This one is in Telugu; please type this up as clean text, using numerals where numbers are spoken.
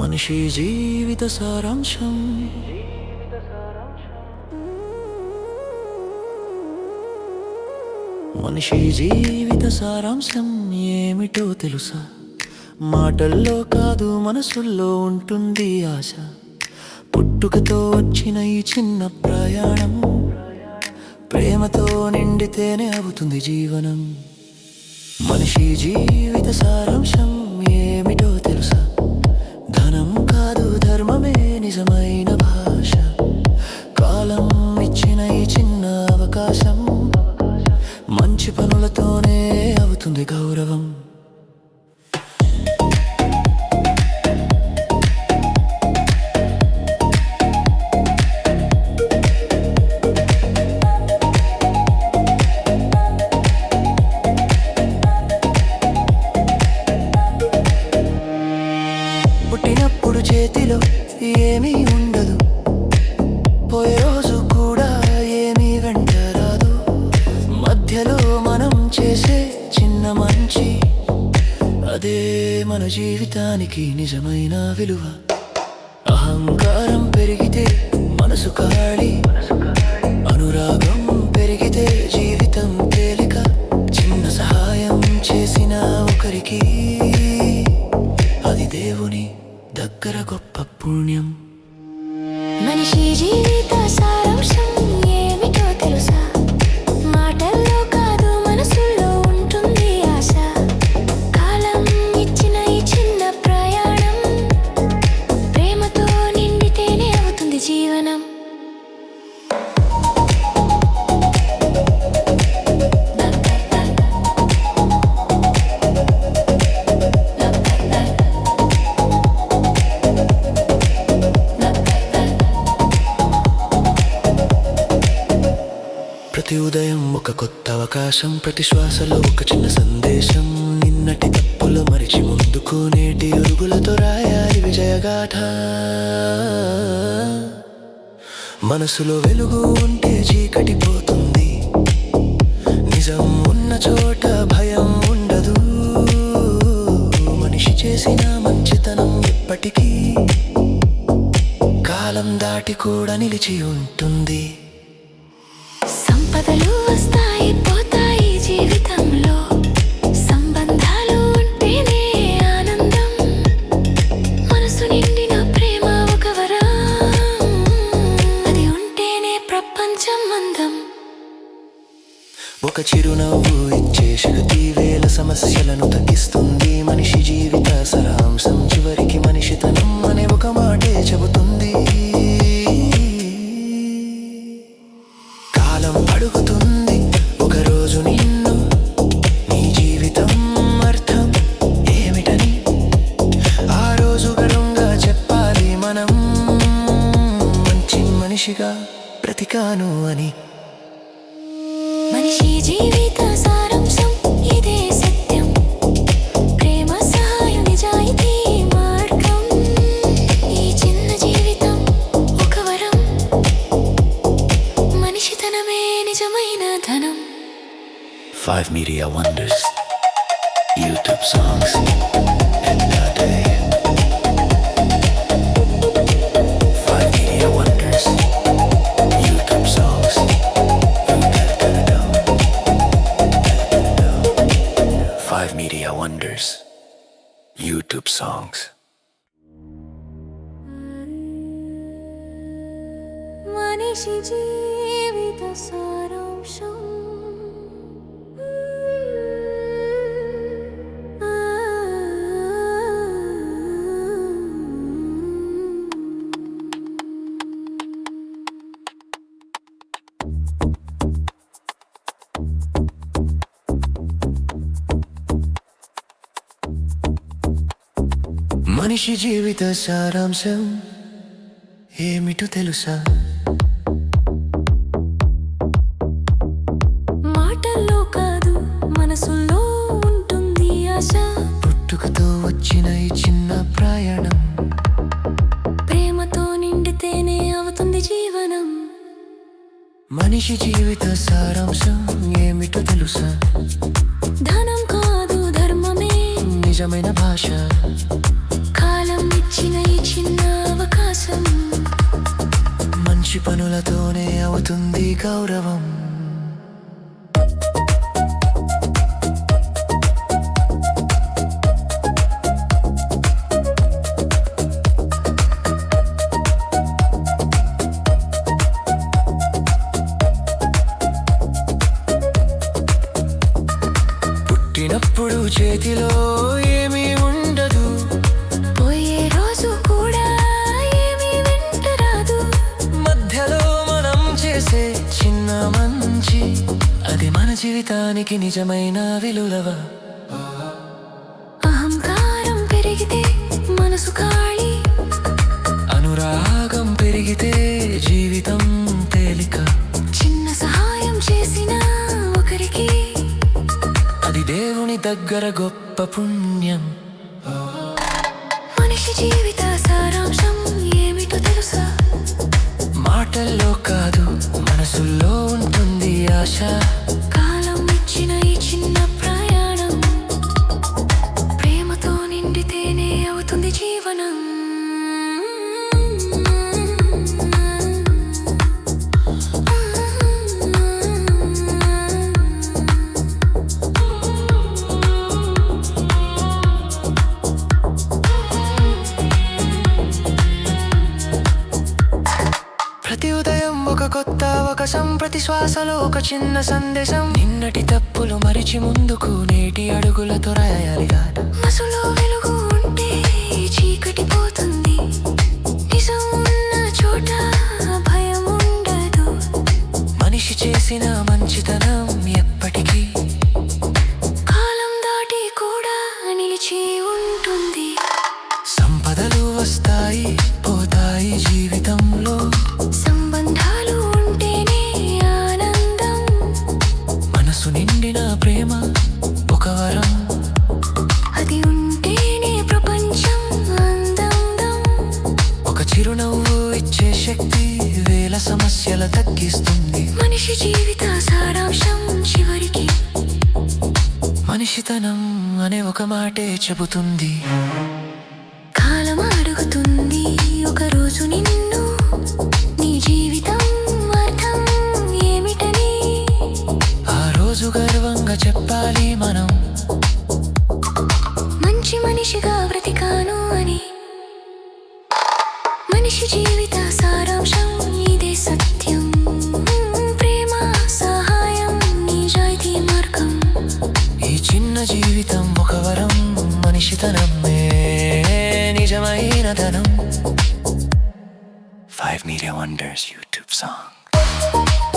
మనిషి జీవిత సారాంశం. మనిషి జీవిత సారాంశం ఏమిటో తెలుసా? మాటల్లో కాదు మనసుల్లో ఉంటుంది ఆశ. పుట్టుకతో వచ్చిన ఈ చిన్న ప్రయాణం ప్రేమతో నిండితేనే అవుతుంది జీవనం. మనిషి జీవిత సారాంశం ఏమిటో తెలుసా? ధనం కాదు ధర్మమే నిజమైన భాష. కాలం ఇచ్చిన ఈ చిన్న అవకాశం మంచి పనులతోనే అవుతుంది గౌరవం. పుట్టినప్పుడు చేతిలో ఏమీ ఉండదు, పోయే రోజు కూడా ఏమీ వెంట రాదు. మధ్యలో మనం చేసే చిన్న మంచి, అదే మన జీవితానికి నిజమైన విలువ. అహంకారం పెరిగితే మనసు ఖాళీ, అనురాగం పెరిగితే జీవితం తేలిక. చిన్న సహాయం చేసిన ఒకరికి అది దేవుని దగ్గర గొప్ప పుణ్యం. మనిషి జీవిత సారాంశం ఏమిటో తెలుసా? మాటల్లో కాదు మనసుల్లో ఉంటుంది ఆశ. కాలం ఇచ్చిన ఈ చిన్న ప్రయాణం ప్రేమతో నిండితేనే అవుతుంది జీవనం. ప్రతి ఉదయం ఒక కొత్త అవకాశం, ప్రతి శ్వాసలో ఒక చిన్న సందేశం. నిన్నటి తప్పులు మరిచి ముందుకు నేటి అడుగులతో రాయాలి విజయగాథ. మనసులో వెలుగు ఉంటే చీకటి పోతుంది, నిజం ఉన్న చోట భయం ఉండదు. మనిషి చేసిన మంచితనం ఎప్పటికీ కాలం దాటి కూడా నిలిచి ఉంటుంది. సంపదలు వస్తాయి పోతాయి జీవితంలో, సంబంధాలు ఉంటేనే ఆనందం. మనసు నిండిన ప్రేమ ఒక వరం, అది ఉంటేనే ప్రపంచం అందం. ఒక చిరునవ్వు ఇచ్చే శక్తి వేల సమస్యలను తగ్గిస్తుంది. మనిషి జీవిత సారాంశం చివరికి మనిషితనం అనే ఒక మాటే చెబుతుంది. కాలం అడుగుతుంది ఒకరోజు నిన్ను, నీ జీవితం అర్థం ఏమిటని. ఆ రోజు గర్వంగా చెప్పాలి మనం, మంచి మనిషిగా బ్రతికాను అని. మనిషి జీవిత సారాంశం ఇదే సత్యం, ప్రేమ సహాయం నిజాయితీ మార్గం. ఈ చిన్న జీవితం ఒక వరం, మనిషితనమే నిజమైన ధనం. 5 Media Wonders, YouTube songs, entertain. 5 Media Wonders, YouTube songs, 5 Media Wonders, YouTube songs. మనిషి జీవిత సారాంశం. మనిషి జీవిత సారాంశం ఏమిటో తెలుసా? మాటల్లో కాదు మనసుల్లో ఉంటుంది ఆశ. పుట్టుకతో వచ్చిన ఈ చిన్న ప్రయాణం ప్రేమతో నిండితేనే అవుతుంది జీవనం. మనిషి జీవిత సారాంశం ఏమిటో తెలుసా? ధనం కాదు ధర్మమే నిజమైన భాష. కాలం ఇచ్చిన ఇచ్చిన ఈ చిన్న అవకాశం మంచి పనులతోనే అవుతుంది గౌరవం. పుట్టినప్పుడు చేతిలో ఏమీ ఉండదు, పోయే రోజు కూడా ఏమీ వెంట రాదు. మధ్యలో మనం చేసే చిన్న మంచి, అది మన జీవితానికి నిజమైన విలువ. అహంకారం పెరిగితే మనసు ఖాళీ, అనురాగం పెరిగితే జీవితం తేలిక. చిన్న సహాయం చేసిన ఒకరికి అది దేవుని దగ్గర గొప్ప పుణ్యం. మనిషి జీవిత సారాంశం ఏమిటో తెలుసా? మాటల్లో కాదు, మనసుల్లో ఉంటుంది ఆశ. కాలం ఇచ్చిన ఈ చిన్న ప్రయాణం ప్రేమతో నిండితేనే అవుతుంది జీవనం. ప్రతి ఉదయం ఒక కొత్త అవకాశం, ప్రతి శ్వాసలో ఒక చిన్న సందేశం. నిన్నటి తప్పులు మరిచి ముందుకు నేటి అడుగులతో రాయాలిగా. మనసులో వెలుగు ఉంటే చీకటి పోతుంది, నిజం ఉన్న చోట భయం ఉండదు. మనిషి చేసిన మంచితనం ఎప్పటికీ కాలం దాటి కూడా నిలిచి ఉంటుంది. సంపదలు వస్తాయి పోతాయి జీవితంలో, సంబంధాలు ఉంటేనే ఆనందం. మనసు నిండిన ప్రేమ ఒక వరం, అది ఉంటేనే ప్రపంచం అందం. ఒక చిరునవ్వు ఇచ్చే శక్తి వేల సమస్యల తగ్గిస్తుంది. మనిషి జీవిత సారాంశం చివరికి మనిషితనం అనే ఒక మాటే చెబుతుంది. కాలం అడుగుతుంది ఒక రోజు నిన్ను, నీ జీవితం అర్థం ఏమిటని. ఆ రోజు గర్వంగా చెప్పాలి మనం, మంచి మనిషిగా బ్రతికాను అని. మనిషి జీవిత సారాంశం ఇదే సత్యం. ప్రేమ, సహాయం, నిజాయితీ మార్గం. ఈ చిన్న జీవితం ఒక వరం, మనిషితనమే నిజమైన ధనం. 5 Media Wonders YouTube song.